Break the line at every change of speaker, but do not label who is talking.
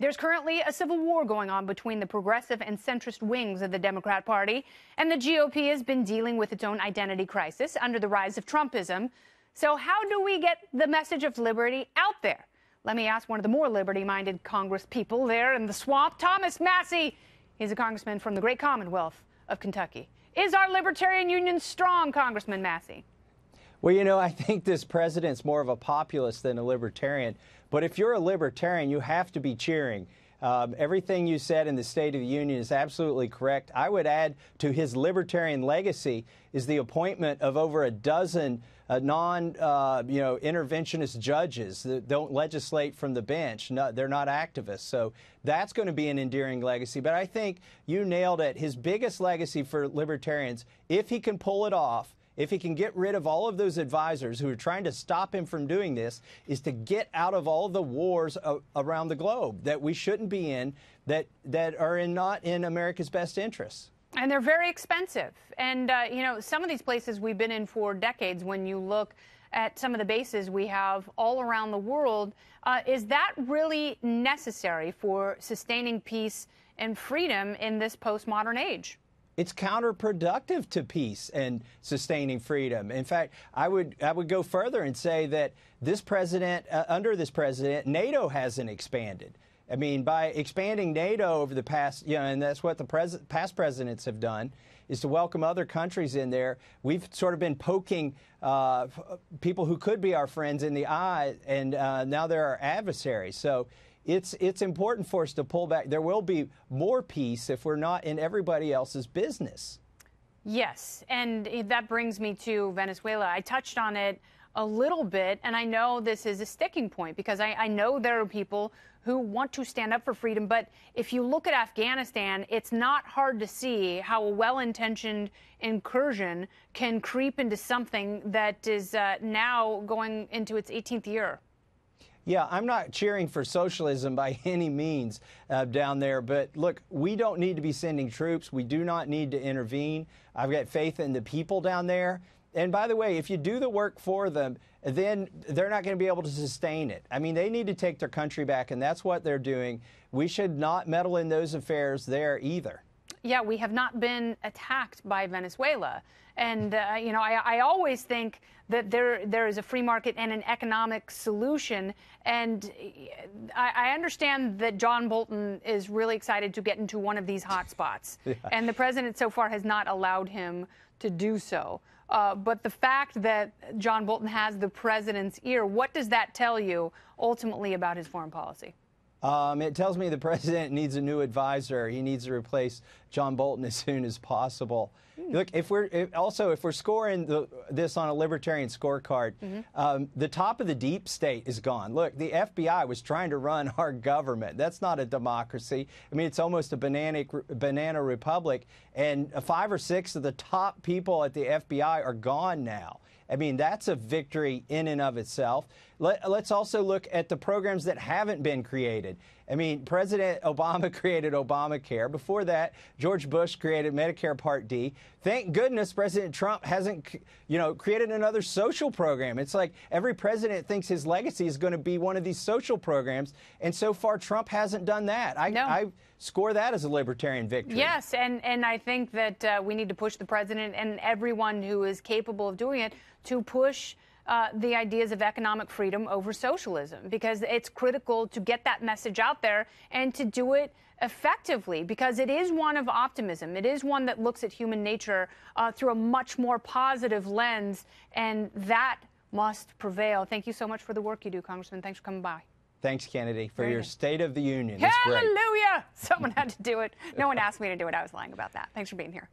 There's currently a civil war going on between the progressive and centrist wings of the Democrat Party, and the GOP has been dealing with its own identity crisis under the rise of Trumpism. So how do we get the message of liberty out there? Let me ask one of the more liberty-minded Congress people there in the swamp, Thomas Massie. He's a congressman from the great Commonwealth of Kentucky. Is our libertarian union strong, Congressman Massie?
Well, you know, I think this president's more of a populist than a libertarian. But if you're a libertarian, you have to be cheering. Everything you said in the State of the Union is absolutely correct. I would add to his libertarian legacy is the appointment of over a dozen interventionist judges that don't legislate from the bench. No, they're not activists. So that's going to be an endearing legacy. But I think you nailed it. His biggest legacy for libertarians, if he can pull it off, if he can get rid of all of those advisors who are trying to stop him from doing this, is to get out of all the wars around the globe that we shouldn't be in, that are not in America's best interests.
And they're very expensive. And, some of these places we've been in for decades, when you look at some of the bases we have all around the world, is that really necessary for sustaining peace and freedom in this postmodern age?
It's counterproductive to peace and sustaining freedom. In fact, I would go further and say that this president, under this president, NATO hasn't expanded. I mean, by expanding NATO over the past, and that's what the past presidents have done, is to welcome other countries in there. We've sort of been poking people who could be our friends in the eye, and now they're our adversaries. So it's important for us to pull back. There will be more peace if we're not in everybody else's business.
Yes, and that brings me to Venezuela. I touched on it a little bit, and I know this is a sticking point because I know there are people who want to stand up for freedom, but if you look at Afghanistan, it's not hard to see how a well-intentioned incursion can creep into something that is now going into its 18th year.
Yeah, I'm not cheering for socialism by any means down there, but look, we don't need to be sending troops. We do not need to intervene. I've got faith in the people down there. And by the way, if you do the work for them, then they're not going to be able to sustain it. I mean, they need to take their country back, and that's what they're doing. We should not meddle in those affairs there either.
Yeah, we have not been attacked by Venezuela. And, I always think that there is a free market and an economic solution. And I understand that John Bolton is really excited to get into one of these hot spots. Yeah. And the president so far has not allowed him to do so. But the fact that John Bolton has the president's ear, what does that tell you ultimately about his foreign policy?
It tells me the president needs a new advisor. He needs to replace John Bolton as soon as possible. Look, if we're scoring this on a libertarian scorecard, the top of the deep state is gone. Look, the FBI was trying to run our government. That's not a democracy. I mean, it's almost a banana republic, and 5 or 6 of the top people at the FBI are gone now. I mean, that's a victory in and of itself. Let's also look at the programs that haven't been created. I mean, President Obama created Obamacare. Before that, George Bush created Medicare Part D. Thank goodness President Trump hasn't, created another social program. It's like every president thinks his legacy is going to be one of these social programs, and so far Trump hasn't done that. I score that as a libertarian victory.
Yes, and I think that we need to push the president and everyone who is capable of doing it to push the ideas of economic freedom over socialism, because it's critical to get that message out there and to do it effectively, because it is one of optimism. It is one that looks at human nature through a much more positive lens, and that must prevail. Thank you so much for the work you do, Congressman. Thanks for coming by.
Thanks, Kennedy, for your State of the Union.
Hallelujah! Someone had to do it. No one asked me to do it. I was lying about that. Thanks for being here.